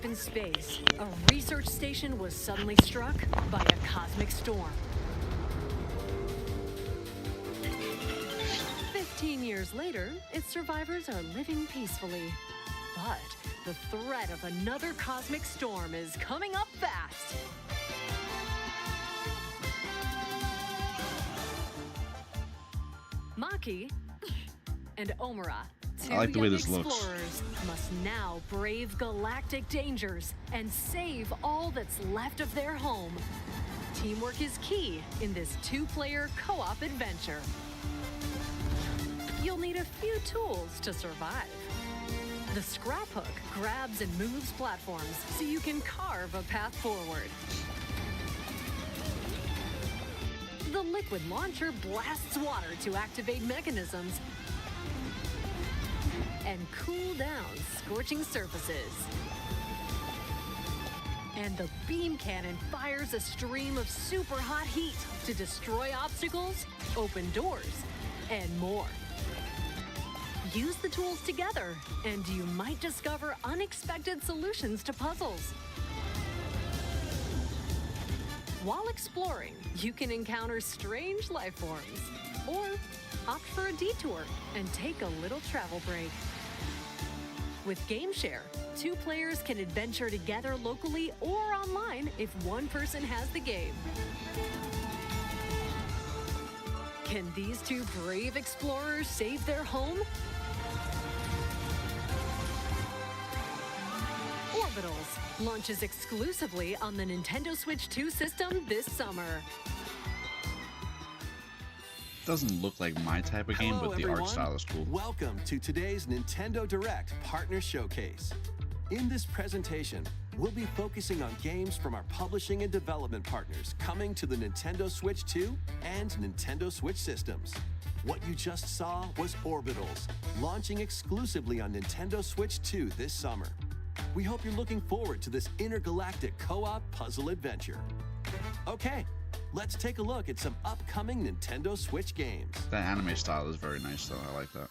in space, a research station was suddenly struck by a cosmic storm. 15 years later, its survivors are living peacefully. But the threat of another cosmic storm is coming up fast. Maki and Omura, two I like the way young this looks. explorers, must now brave galactic dangers and save all that's left of their home. Teamwork is key in this two-player co-op adventure. You'll need a few tools to survive. The scrap hook grabs and moves platforms so you can carve a path forward. The liquid launcher blasts water to activate mechanisms and cool down scorching surfaces. And the beam cannon fires a stream of super hot heat to destroy obstacles, open doors, and more. Use the tools together, and you might discover unexpected solutions to puzzles. While exploring, you can encounter strange life forms, or opt for a detour and take a little travel break. With GameShare, two players can adventure together locally or online if one person has the game. Can these two brave explorers save their home? Orbitals launches exclusively on the Nintendo Switch 2 system this summer. Doesn't look like my type of game, Hello, but the everyone. art style is cool. Welcome to today's Nintendo Direct Partner Showcase. In this presentation, we'll be focusing on games from our publishing and development partners coming to the Nintendo Switch 2 and Nintendo Switch systems. What you just saw was Orbitals, launching exclusively on Nintendo Switch 2 this summer. We hope you're looking forward to this intergalactic co-op puzzle adventure. Okay, let's take a look at some upcoming Nintendo Switch games. That anime style is very nice, though. I like that.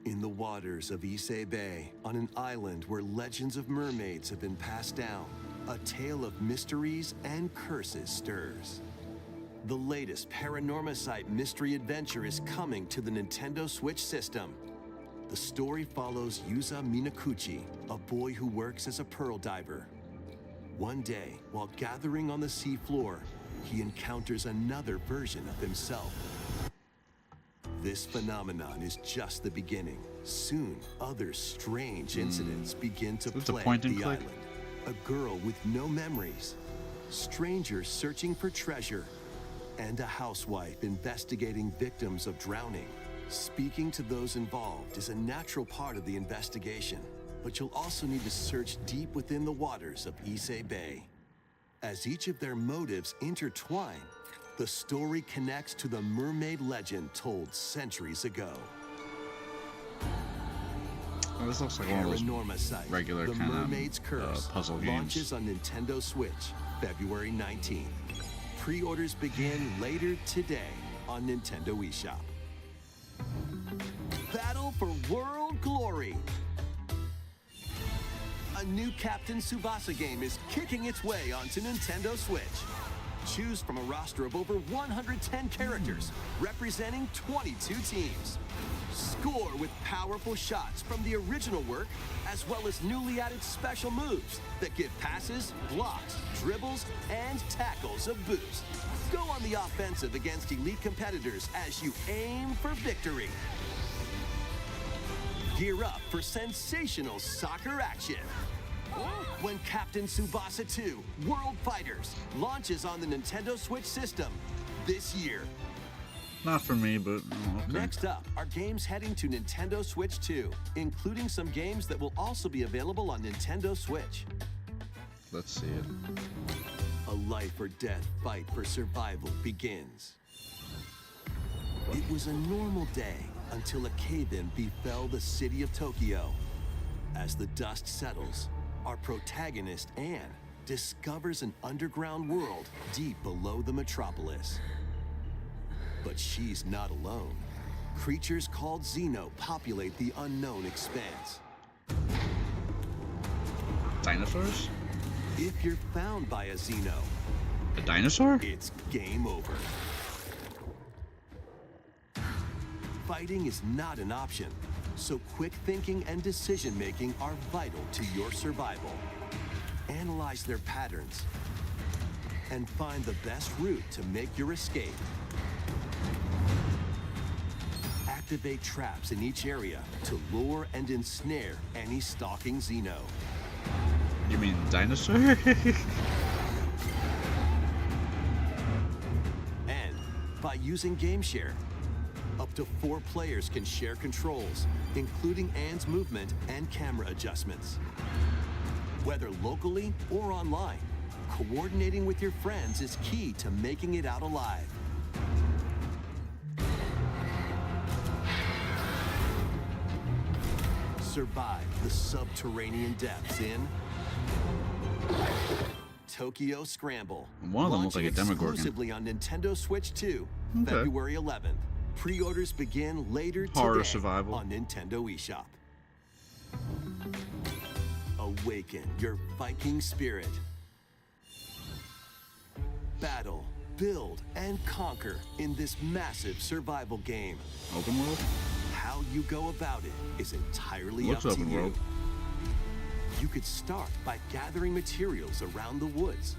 In the waters of Issei Bay, on an island where legends of mermaids have been passed down, a tale of mysteries and curses stirs. The latest Paranormacite mystery adventure is coming to the Nintendo Switch system. The story follows Yuza Minakuchi, a boy who works as a pearl diver. One day, while gathering on the seafloor, he encounters another version of himself. This phenomenon is just the beginning. Soon, other strange incidents begin to It's a plague point and the click. island. A girl with no memories, strangers searching for treasure, and a housewife investigating victims of drowning. Speaking to those involved is a natural part of the investigation, but you'll also need to search deep within the waters of Issei Bay. As each of their motives intertwine, the story connects to the mermaid legend told centuries ago. Oh, this looks like one of those Paranormacite, regular The kind Mermaid's of Curse, puzzle games. launches on Nintendo Switch February 19th. Pre-orders begin later today on Nintendo eShop. Battle for World Glory. A new Captain Tsubasa game is kicking its way onto Nintendo Switch. Choose from a roster of over 110 characters representing 22 teams. Score with powerful shots from the original work, as well as newly added special moves that give passes, blocks, dribbles, and tackles a boost. Go on the offensive against elite competitors as you aim for victory. Gear up for sensational soccer action when Captain Tsubasa 2 World Fighters launches on the Nintendo Switch system this year. Not for me, but oh, okay. Next up are games heading to Nintendo Switch 2, including some games that will also be available on Nintendo Switch. Let's see it. A life or death fight for survival begins. It was a normal day until a cave-in befell the city of Tokyo. As the dust settles, our protagonist, Anne, discovers an underground world deep below the metropolis. But she's not alone. Creatures called Xeno populate the unknown expanse. Dinosaurs? If you're found by a Xeno, A dinosaur? it's game over. Fighting is not an option, so quick thinking and decision-making are vital to your survival. Analyze their patterns and find the best route to make your escape. Activate traps in each area to lure and ensnare any stalking Xeno. You mean dinosaur? And by using Game Share, up to 4 players can share controls, including Anne's movement and camera adjustments. Whether locally or online, coordinating with your friends is key to making it out alive. Survive the subterranean depths in Tokyo Scramble. One of them looks like a Launching Demogorgon. exclusively on Nintendo Switch 2, Okay. February 11th. Pre-orders begin later Horror today survival. on Nintendo eShop. Awaken your Viking spirit. Battle, build, and conquer in this massive survival game. Open world? How you go about it is entirely Looks up to open you. world. You could start by gathering materials around the woods.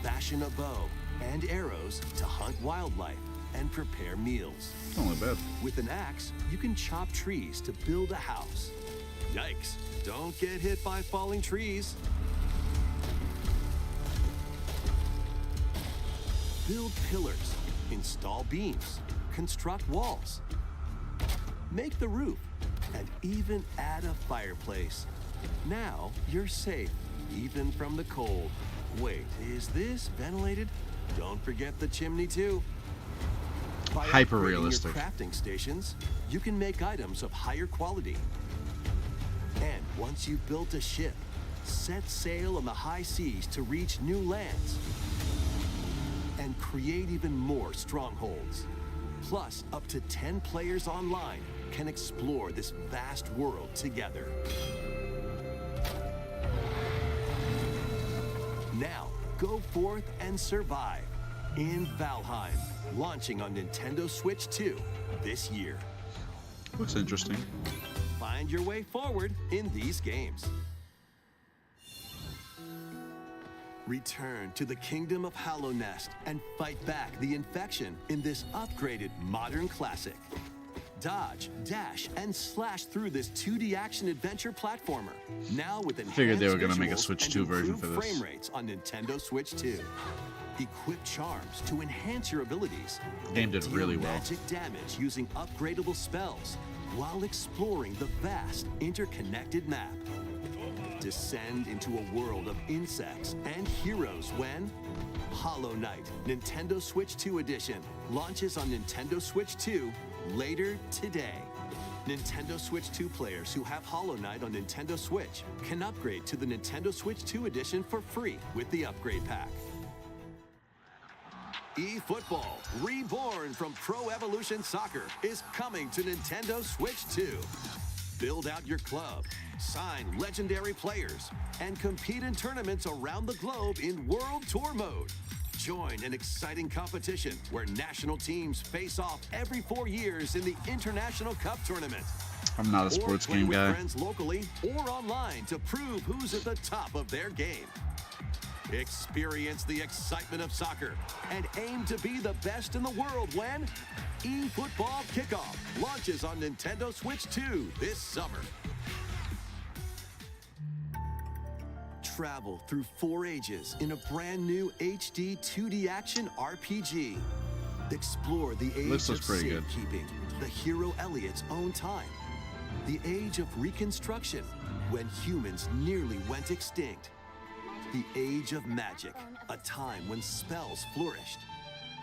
Fashion a bow and arrows to hunt wildlife and prepare meals. It's not bad. With an axe, you can chop trees to build a house. Yikes, don't get hit by falling trees. Build pillars, install beams, construct walls, make the roof, and even add a fireplace. Now you're safe, even from the cold. Wait, is this ventilated? Don't forget the chimney too. By Hyper-realistic. upgrading your crafting stations, you can make items of higher quality. And once you've built a ship, set sail on the high seas to reach new lands and create even more strongholds. Plus, up to 10 players online can explore this vast world together. Now, go forth and survive in Valheim, launching on Nintendo Switch 2 this year. Looks interesting. Find your way forward in these games. Return to the kingdom of Hallownest and fight back the infection in this upgraded modern classic. Dodge, dash, and slash through this 2D action adventure platformer. Now with enhanced Figured they were gonna make a visuals Switch and 2 version improved for this. frame rates on Nintendo Switch 2. Equip charms to enhance your abilities. Game did Deal really well. magic damage using upgradable spells while exploring the vast interconnected map. Descend into a world of insects and heroes when Hollow Knight Nintendo Switch 2 Edition launches on Nintendo Switch 2 later today. Nintendo Switch 2 players who have Hollow Knight on Nintendo Switch can upgrade to the Nintendo Switch 2 Edition for free with the upgrade pack. eFootball, reborn from Pro Evolution Soccer, is coming to Nintendo Switch 2. Build out your club, sign legendary players, and compete in tournaments around the globe in World Tour mode. Join an exciting competition where national teams face off every 4 years in the International Cup Tournament. I'm not a Or sports play game with guy. friends locally or online to prove who's at the top of their game. Experience the excitement of soccer and aim to be the best in the world when eFootball Kickoff launches on Nintendo Switch 2 this summer. Travel through 4 ages in a brand new HD 2D action RPG. Explore the age Looks of pretty good. safekeeping, the hero Elliot's own time. The age of reconstruction, when humans nearly went extinct. The age of magic, a time when spells flourished.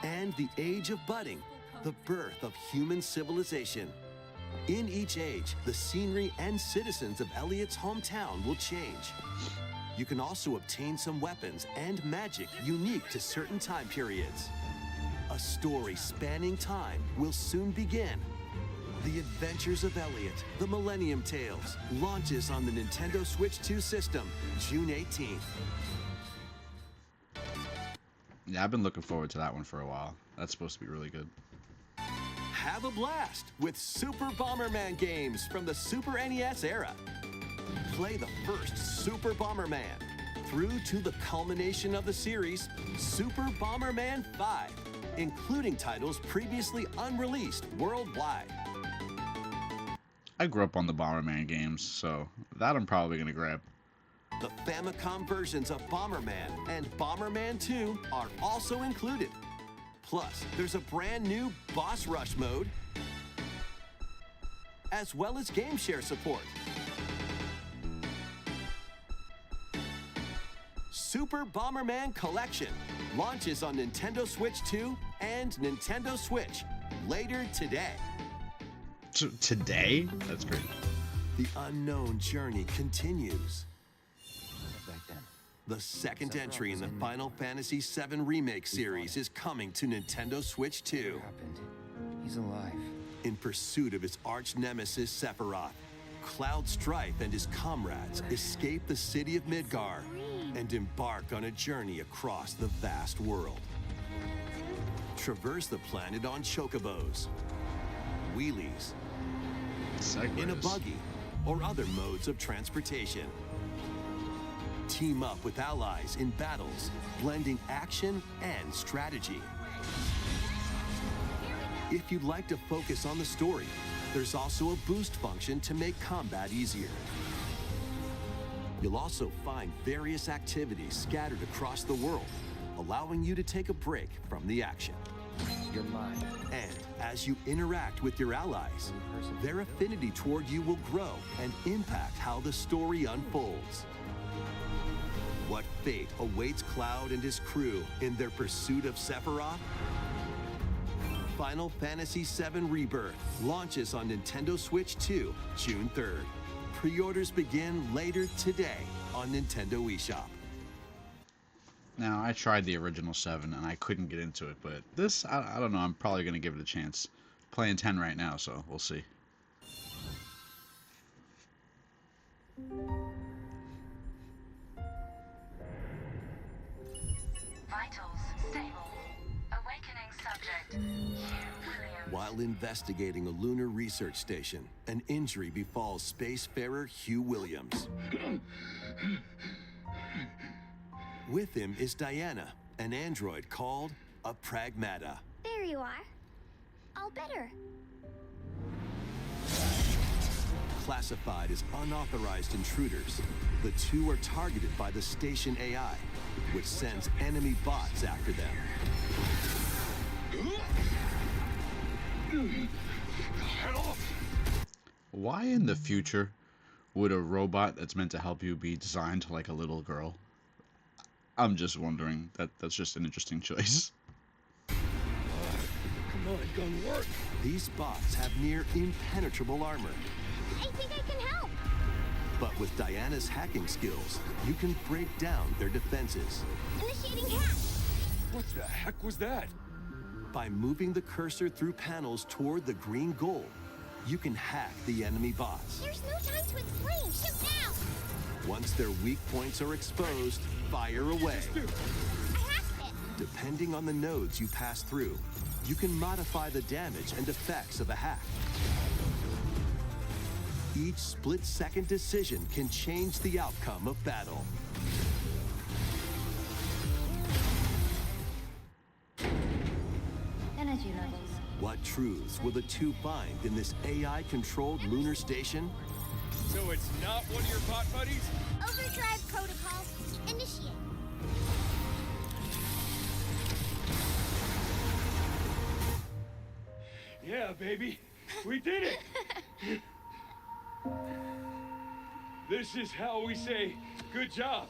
And the age of budding, the birth of human civilization. In each age, the scenery and citizens of Elliot's hometown will change. You can also obtain some weapons and magic unique to certain time periods. A story spanning time will soon begin. The Adventures of Elliot, The Millennium Tales, launches on the Nintendo Switch 2 system, June 18th. Yeah, I've been looking forward to that one for a while. That's supposed to be really good. Have a blast with Super Bomberman games from the Super NES era. Play the first Super Bomberman through to the culmination of the series, Super Bomberman 5, including titles previously unreleased worldwide. I grew up on the Bomberman games, so that I'm probably going to grab. The Famicom versions of Bomberman and Bomberman 2 are also included. Plus, there's a brand new Boss Rush mode, as well as game share support. Super Bomberman Collection launches on Nintendo Switch 2 and Nintendo Switch later today. Today? That's great. The unknown journey continues. The second entry in the Final Fantasy VII Remake series is coming to Nintendo Switch 2. He's alive. In pursuit of his arch-nemesis Sephiroth, Cloud Strife and his comrades escape the city of Midgar and embark on a journey across the vast world. Traverse the planet on chocobos, wheelies, in a buggy, or other modes of transportation. Team up with allies in battles, blending action and strategy. If you'd like to focus on the story, there's also a boost function to make combat easier. You'll also find various activities scattered across the world, allowing you to take a break from the action. You're mine. And as you interact with your allies, their affinity toward you will grow and impact how the story unfolds. What fate awaits Cloud and his crew in their pursuit of Sephiroth? Final Fantasy VII Rebirth launches on Nintendo Switch 2, June 3rd. Pre-orders begin later today on Nintendo eShop. Now, I tried the original 7 and I couldn't get into it, but this, I don't know, I'm probably going to give it a chance. Playing 10 right now, so we'll see. Vitals stable. Awakening subject, Hugh Williams. While investigating a lunar research station, an injury befalls spacefarer Hugh Williams. With him is Diana, an android called a Pragmata. There you are. All better. Classified as unauthorized intruders, the two are targeted by the station AI, which sends enemy bots after them. Why in the future would a robot that's meant to help you be designed like a little girl? I'm just wondering. That's just an interesting choice. Come on, gun work. These bots have near impenetrable armor. I think I can help. But with Diana's hacking skills, you can break down their defenses. Initiating hack. What the heck was that? By moving the cursor through panels toward the green goal, you can hack the enemy bots. There's no time to explain. Shoot now. Once their weak points are exposed, fire away. I hacked it. Depending on the nodes you pass through, you can modify the damage and effects of a hack. Each split-second decision can change the outcome of battle. Energy levels. What truths will the two find in this AI-controlled lunar station? So it's not one of your bot buddies? Overdrive protocol. Initiate. Yeah, baby. We did it. This is how we say good job.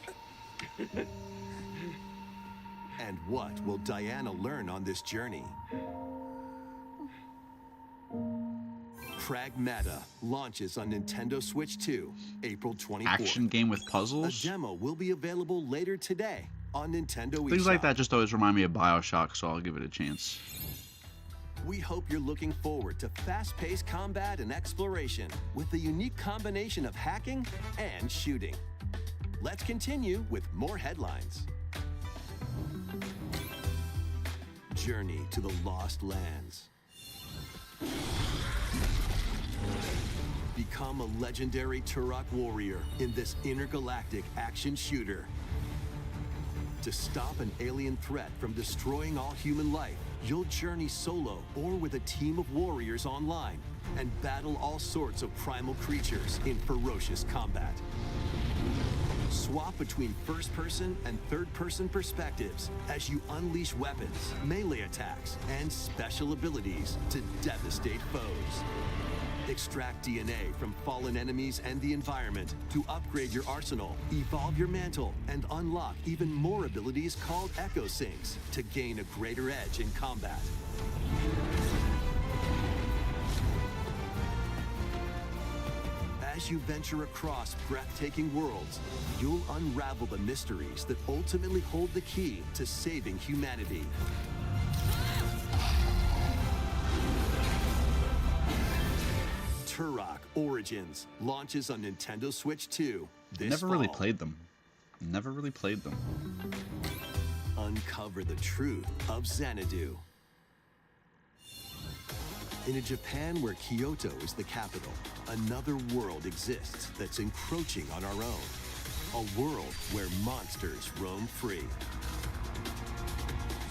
And what will Diana learn on this journey? Pragmata launches on Nintendo Switch 2, April 24th. Action game with A puzzles? demo will be available later today on Nintendo Things eShop. like that just always remind me of BioShock, so I'll give it a chance. We hope you're looking forward to fast-paced combat and exploration with a unique combination of hacking and shooting. Let's continue with more headlines. Journey to the Lost Lands. Become a legendary Turok warrior in this intergalactic action shooter. To stop an alien threat from destroying all human life, you'll journey solo or with a team of warriors online and battle all sorts of primal creatures in ferocious combat. Swap between first-person and third-person perspectives as you unleash weapons, melee attacks, and special abilities to devastate foes. Extract DNA from fallen enemies and the environment to upgrade your arsenal, evolve your mantle, and unlock even more abilities called Echo Syncs to gain a greater edge in combat. As you venture across breathtaking worlds, you'll unravel the mysteries that ultimately hold the key to saving humanity. Turok Origins launches on Nintendo Switch 2 this Never really fall. played them. Never really played them. Uncover the truth of Xanadu. In a Japan where Kyoto is the capital, another world exists that's encroaching on our own. A world where monsters roam free.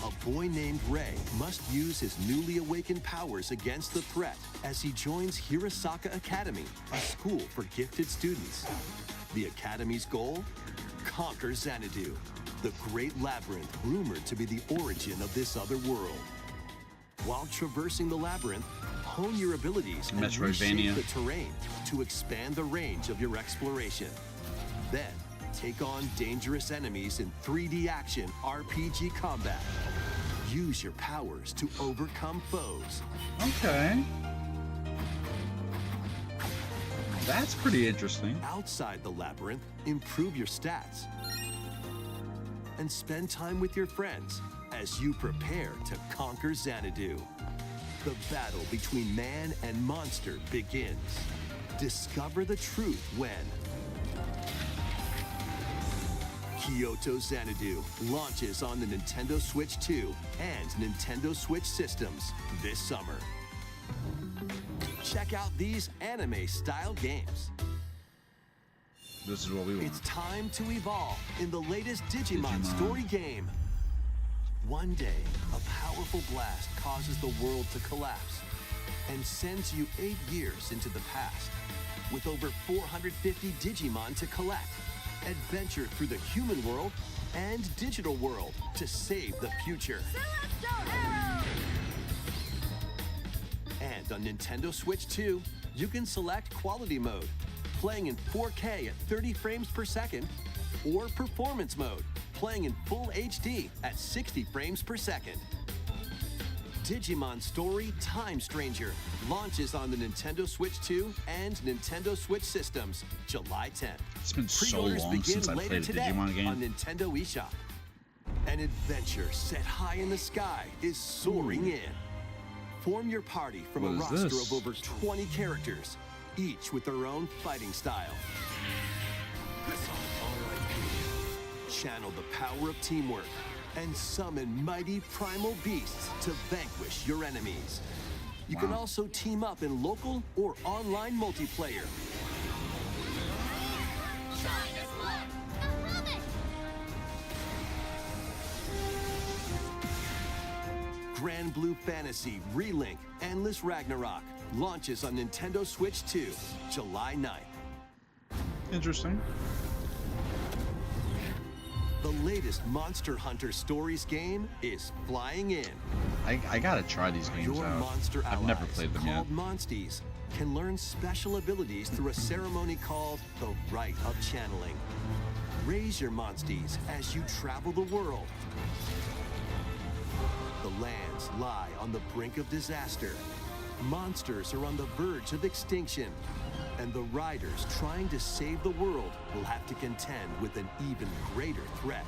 A boy named Ray must use his newly awakened powers against the threat as he joins Hirosaka Academy, a school for gifted students. The Academy's goal? Conquer Xanadu, the great labyrinth rumored to be the origin of this other world. While traversing the labyrinth, hone your abilities and Metroidvania. reshape the terrain to expand the range of your exploration. Then, take on dangerous enemies in 3D action RPG combat. Use your powers to overcome foes. Okay. That's pretty interesting. Outside the labyrinth, improve your stats. And spend time with your friends as you prepare to conquer Xanadu. The battle between man and monster begins. Discover the truth when Kyoto Xanadu launches on the Nintendo Switch 2 and Nintendo Switch systems this summer. Check out these anime-style games. This is what we want. It's time to evolve in the latest Digimon story game. One day, a powerful blast causes the world to collapse and sends you 8 years into the past. With over 450 Digimon to collect, adventure through the human world and digital world to save the future. And on Nintendo Switch 2, you can select quality mode, playing in 4K at 30 frames per second, or performance mode, playing in full HD at 60 frames per second. Digimon Story Time Stranger launches on the Nintendo Switch 2 and Nintendo Switch systems July 10th. It's been so Pre-orders long begin since I later played a today Digimon game. on Nintendo eShop. An adventure set high in the sky is soaring in. Form your party from What a is roster this? of over 20 characters, each with their own fighting style. Channel the power of teamwork and summon mighty primal beasts to vanquish your enemies. You can Wow. also team up in local or online multiplayer. Grand Blue Fantasy Relink Endless Ragnarok launches on Nintendo Switch 2, July 9th. Interesting. The latest Monster Hunter Stories game is flying in. I gotta try these games Your out. monster I've allies, never played them yet. called Monsties, can learn special abilities through a ceremony called the Rite of Channeling. Raise your Monsties as you travel the world. The lands lie on the brink of disaster, Monsters are on the verge of extinction, and the riders trying to save the world will have to contend with an even greater threat.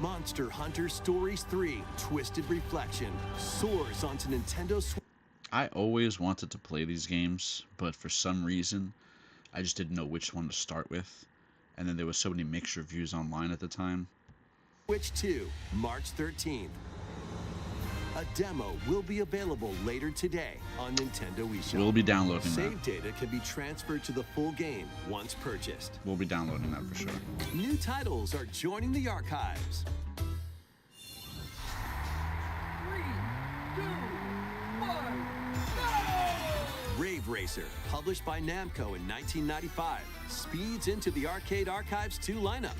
Monster Hunter Stories 3: Twisted Reflection soars onto Nintendo Switch. I always wanted to play these games, but for some reason, I just didn't know which one to start with. And then there were so many mixed reviews online at the time. Switch 2, March 13th. A demo will be available later today on Nintendo eShop. We'll be downloading that. Save data can be transferred to the full game once purchased. We'll be downloading that for sure. New titles are joining the archives. 3, 2, 1, go! Rave Racer, published by Namco in 1995, speeds into the Arcade Archives 2 lineup.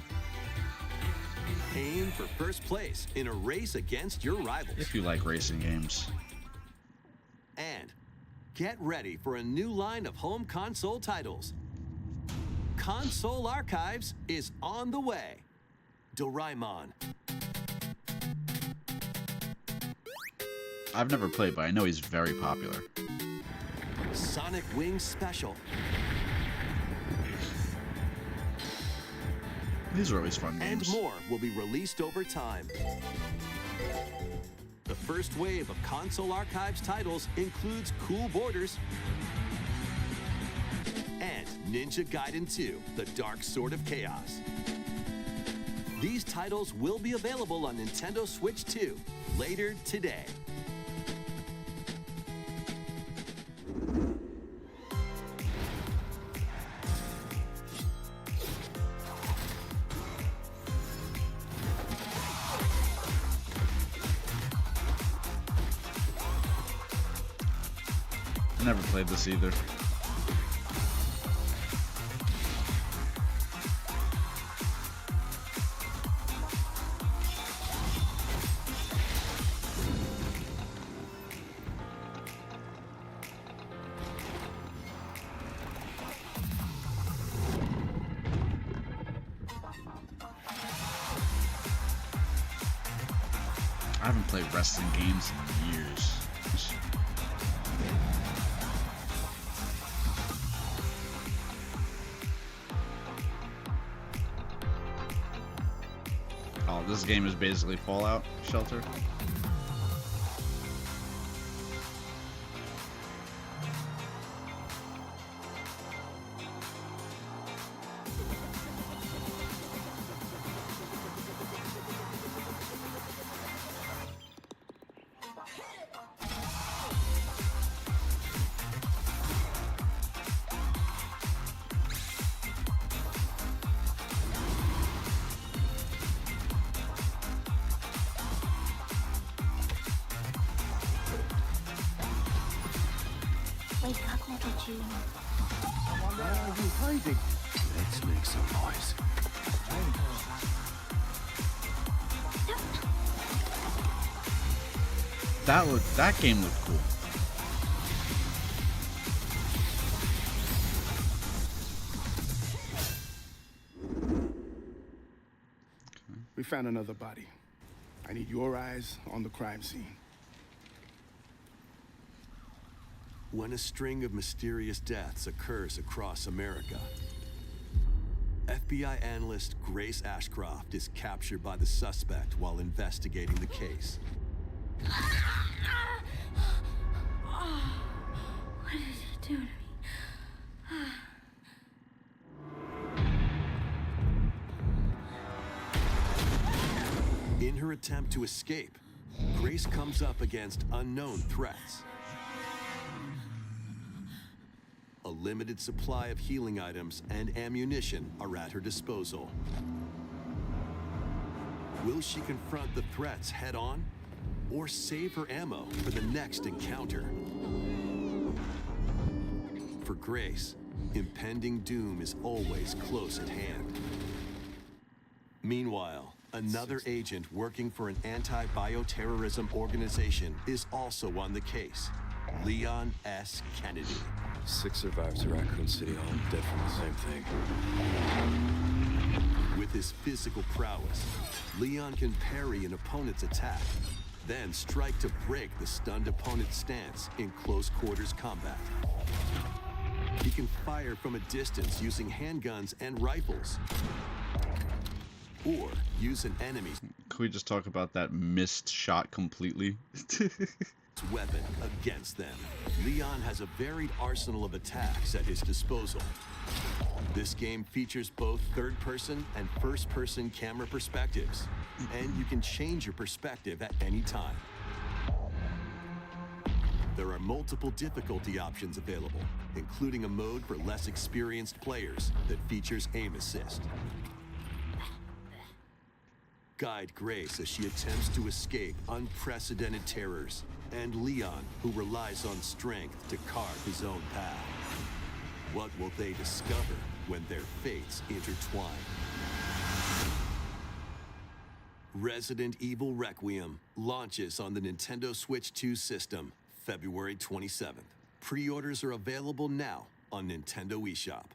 Aim for first place in a race against your rivals. If you like racing games. And get ready for a new line of home console titles. Console Archives is on the way. Doraemon. I've never played, but I know he's very popular. Sonic Wings Special. These are always fun games. And more will be released over time. The first wave of Console Archives titles includes Cool Borders and Ninja Gaiden 2: The Dark Sword of Chaos. These titles will be available on Nintendo Switch 2 later today. Never played this either. I haven't played wrestling games in years. Oh, this game is basically Fallout Shelter. Wake up, little June. Why are you hiding? Let's make some noise. That game looked cool. We found another body. I need your eyes on the crime scene. When a string of mysterious deaths occurs across America, FBI analyst Grace Ashcroft is captured by the suspect while investigating the case. What did he do to me? In her attempt to escape, Grace comes up against unknown threats. A limited supply of healing items and ammunition are at her disposal. Will she confront the threats head-on, or save her ammo for the next encounter? For Grace, impending doom is always close at hand. Meanwhile, another agent working for an anti-bioterrorism organization is also on the case, Leon S. Kennedy. 6 survivors of Raccoon City, all dead from the same thing. With his physical prowess, Leon can parry an opponent's attack Then strike to break the stunned opponent's stance in close quarters combat. He can fire from a distance using handguns and rifles, or use an enemy's Can we just talk about that missed shot completely? weapon against them. Leon has a varied arsenal of attacks at his disposal. This game features both third-person and first-person camera perspectives, and you can change your perspective at any time. There are multiple difficulty options available, including a mode for less experienced players that features aim assist. Guide Grace as she attempts to escape unprecedented terrors, and Leon, who relies on strength to carve his own path. What will they discover when their fates intertwine? Resident Evil Requiem launches on the Nintendo Switch 2 system February 27th. Pre-orders are available now on Nintendo eShop.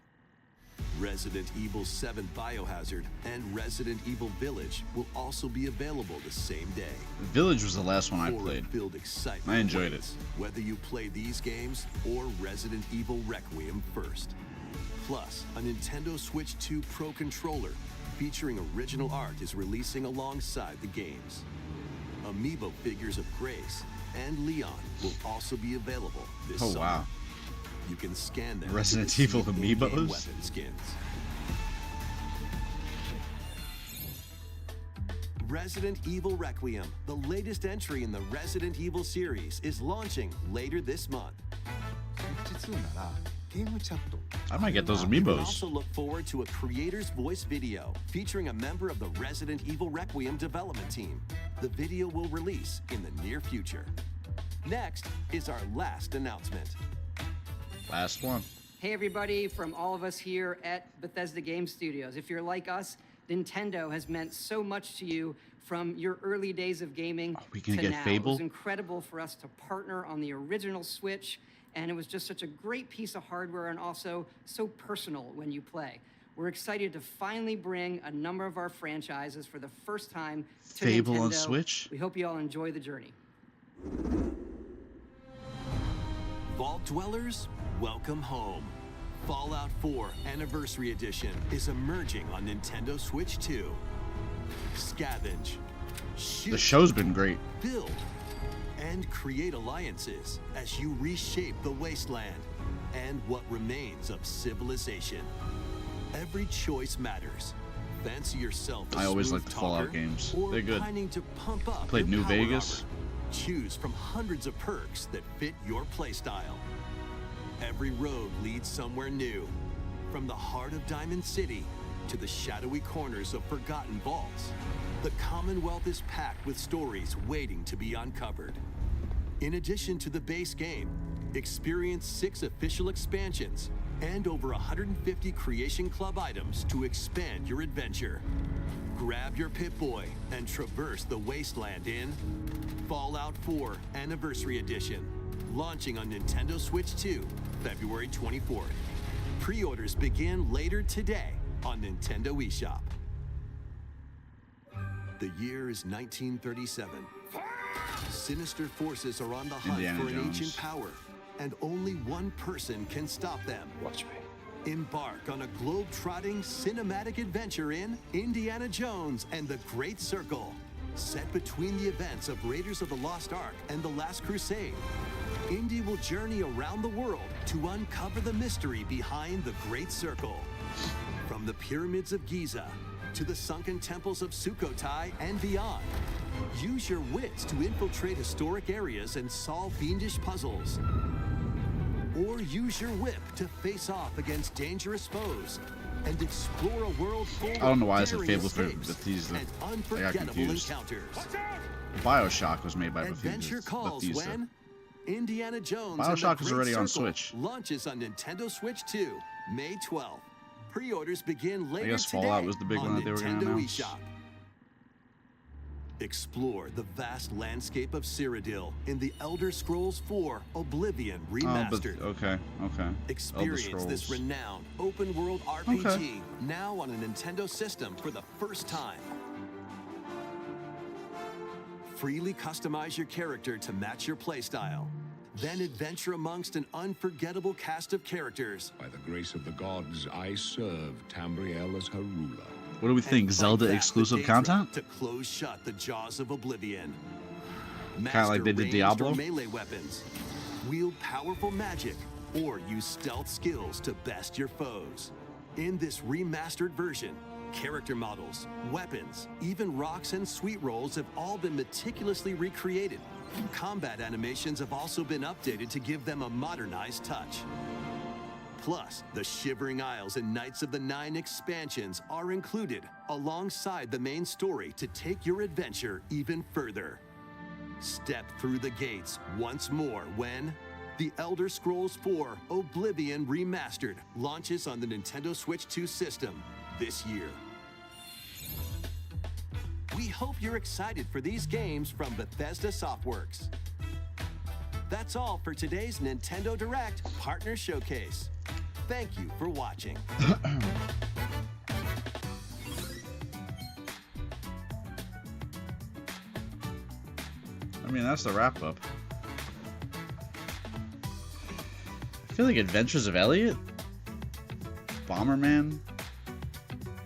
Resident Evil 7 Biohazard and Resident Evil Village will also be available the same day. Village was the last one I played. Horror-filled excitement I enjoyed waits, whether you play these games or Resident Evil Requiem first. Plus, a Nintendo Switch 2 Pro controller featuring original art is releasing alongside the games. Amiibo figures of Grace and Leon will also be available this summer. Wow. You can scan them. Resident to Evil receive in-game amiibos? weapon skins. Resident Evil Requiem, the latest entry in the Resident Evil series, is launching later this month. I might get those You can amiibos. also look forward to a creator's voice video featuring a member of the Resident Evil Requiem development team. The video will release in the near future. Next is our last announcement. Last one. Hey everybody, from all of us here at Bethesda Game Studios. If you're like us, Nintendo has meant so much to you from your early days of gaming Are we gonna to get now. Fable? It was incredible for us to partner on the original Switch, and it was just such a great piece of hardware and also so personal when you play. We're excited to finally bring a number of our franchises for the first time to Fable Nintendo. on Switch? We hope you all enjoy the journey. Vault Dwellers, welcome home. Fallout 4 Anniversary Edition is emerging on Nintendo Switch 2. Scavenge, shoot, The show's been great. build, and create alliances as you reshape the wasteland and what remains of civilization. Every choice matters. Fancy yourself a I always smooth like the Fallout talker games. or They're good. pining to pump up Played your New power Vegas. armor. Choose from hundreds of perks that fit your playstyle. Every road leads somewhere new, from the heart of Diamond City to the shadowy corners of forgotten vaults. The Commonwealth is packed with stories waiting to be uncovered. In addition to the base game, experience 6 official expansions and over 150 Creation Club items to expand your adventure. Grab your Pip-Boy and traverse the wasteland in Fallout 4 Anniversary Edition, launching on Nintendo Switch 2, February 24th. Pre-orders begin later today on Nintendo eShop. The year is 1937. Sinister forces are on the hunt Indiana for an Jones. ancient power, and only one person can stop them. Watch me. Embark on a globe-trotting cinematic adventure in Indiana Jones and the Great Circle. Set between the events of Raiders of the Lost Ark and The Last Crusade, Indy will journey around the world to uncover the mystery behind the Great Circle. From the pyramids of Giza to the sunken temples of Sukhothai and beyond, use your wits to infiltrate historic areas and solve fiendish puzzles. Or use your whip to face off against dangerous foes and explore a world full I don't know why I of said daring Fable for escapes Bethesda. and I got unforgettable confused. encounters. BioShock was made by Adventure calls Bethesda. when Indiana Jones BioShock and the was Great already on Circle Switch. launches on Nintendo Switch 2, May 12th. Pre-orders begin later guess today Fallout was the big on one that they were gonna Nintendo announce. eShop. Explore the vast landscape of Cyrodiil in the Elder Scrolls 4 Oblivion Oh, but Remastered. okay. Elder Experience this Scrolls. renowned open-world RPG Okay. now on a Nintendo system for the first time. Freely customize your character to match your playstyle. Then adventure amongst an unforgettable cast of characters. By the grace of the gods, I serve Tambriel as her ruler. What do we think? Zelda exclusive content? To close shut the jaws of Oblivion. Kind of like they did Diablo? Melee weapons. Wield powerful magic or use stealth skills to best your foes. In this remastered version, character models, weapons, even rocks and sweet rolls have all been meticulously recreated. Combat animations have also been updated to give them a modernized touch. Plus, the Shivering Isles and Knights of the Nine expansions are included alongside the main story to take your adventure even further. Step through the gates once more when the Elder Scrolls 4 Oblivion Remastered launches on the Nintendo Switch 2 system this year. We hope you're excited for these games from Bethesda Softworks. That's all for today's Nintendo Direct Partner Showcase. Thank you for watching. I mean, that's the wrap up. I feel like Adventures of Elliot? Bomberman?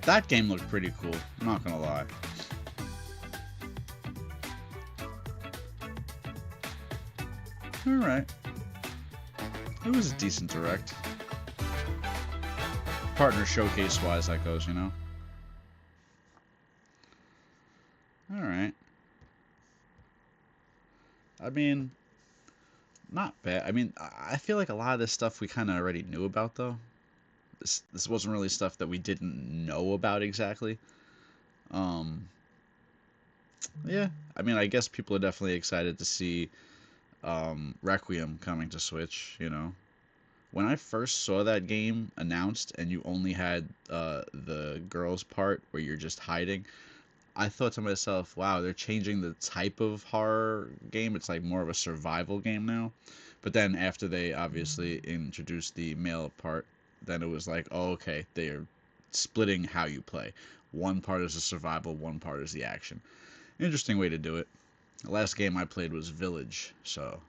That game looked pretty cool, I'm not gonna lie. Alright. It was a decent direct. Partner showcase wise, that goes, you know? Alright. I mean, not bad. I mean, I feel like a lot of this stuff we kind of already knew about, though. This wasn't really stuff that we didn't know about exactly. Yeah, I mean, I guess people are definitely excited to see Requiem coming to Switch, you know. When I first saw that game announced and you only had the girls part where you're just hiding, I thought to myself, wow, they're changing the type of horror game. It's like more of a survival game now. But then after they obviously introduced the male part, then it was like, oh, okay, they're splitting how you play. One part is the survival, one part is the action. Interesting way to do it. The last game I played was Village, so,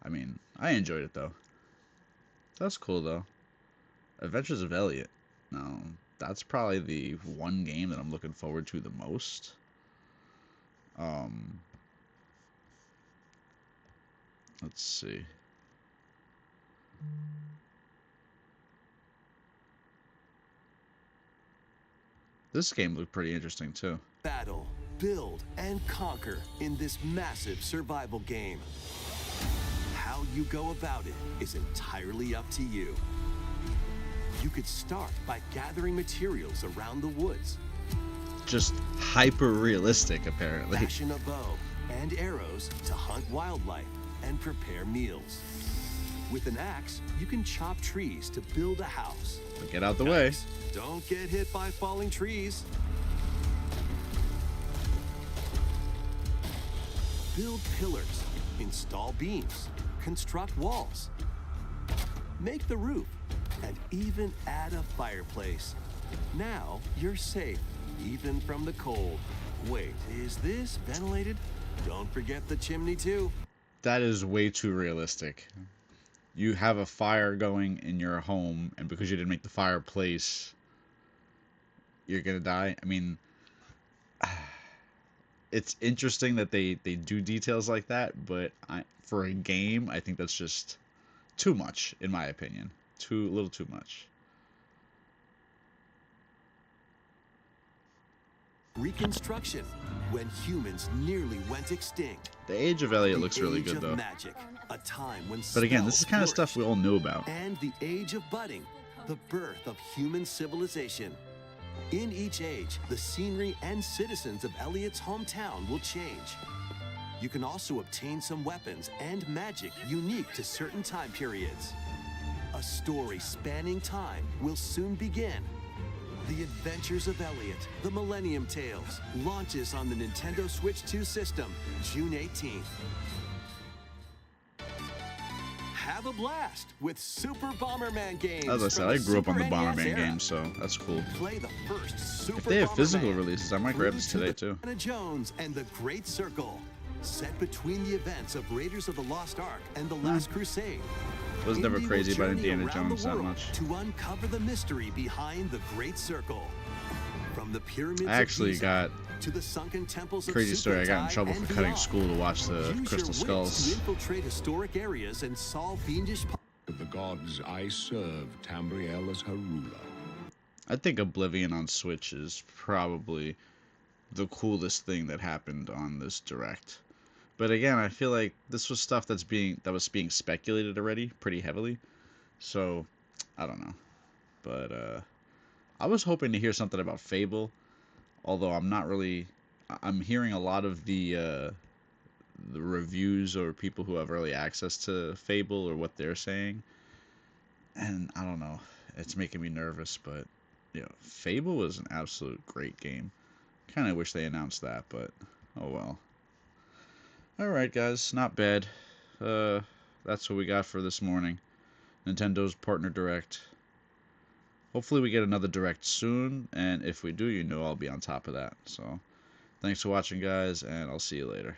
I mean, I enjoyed it, though. That's cool, though. Adventures of Elliot. No, that's probably the one game that I'm looking forward to the most. Let's see. This game looked pretty interesting, too. Battle, build, and conquer in this massive survival game. How you go about it is entirely up to you. You could start by gathering materials around the woods. Just hyper-realistic, apparently. Fashion a bow and arrows to hunt wildlife and prepare meals. With an axe, you can chop trees to build a house. But get out the way. Don't get hit by falling trees. Build pillars, install beams, construct walls, make the roof, and even add a fireplace. Now you're safe, even from the cold. Wait, is this ventilated? Don't forget the chimney too. That is way too realistic. You have a fire going in your home, and because you didn't make the fireplace, you're gonna die. I mean, it's interesting that they do details like that, but for a game, I think that's just too much, in my opinion. A little too much. Reconstruction, when humans nearly went extinct. The Age of Elliot looks really good, though. Magic, a time when but again, this is kind of stuff we all knew about. And the Age of Budding, the birth of human civilization. In each age, the scenery and citizens of Elliot's hometown will change. You can also obtain some weapons and magic unique to certain time periods. A story spanning time will soon begin. The Adventures of Elliot, The Millennium Tales, launches on the Nintendo Switch 2 system, June 18th. Have a blast with Super Bomberman games. As I said, I grew up on the Bomberman games, so that's cool. Play the first Super if they have physical Bomberman releases, I might grab this today, too. Jones and the Great Circle. set between the events of Raiders of the Lost Ark and The Last Crusade. I was never Indy will crazy about journey Indiana around Jones the that world much. to uncover the mystery behind the Great Circle. From the pyramids I actually of Giza got to the sunken temples of crazy story. I got in Sukhothai trouble and for cutting beyond. school to watch the Use Crystal your wits to Skulls. infiltrate historic areas and solve fiendish. Of the gods I serve, Tamriel as her ruler. I think Oblivion on Switch is probably the coolest thing that happened on this direct. But again, I feel like this was stuff that was being speculated already pretty heavily. So I don't know. But I was hoping to hear something about Fable, although I'm hearing a lot of the reviews or people who have early access to Fable or what they're saying, and I don't know, it's making me nervous. But Fable was an absolute great game. Kind of wish they announced that, but oh well. Alright guys, not bad. That's what we got for this morning. Nintendo's Partner Direct. Hopefully we get another Direct soon, and if we do, I'll be on top of that. So, thanks for watching guys, and I'll see you later.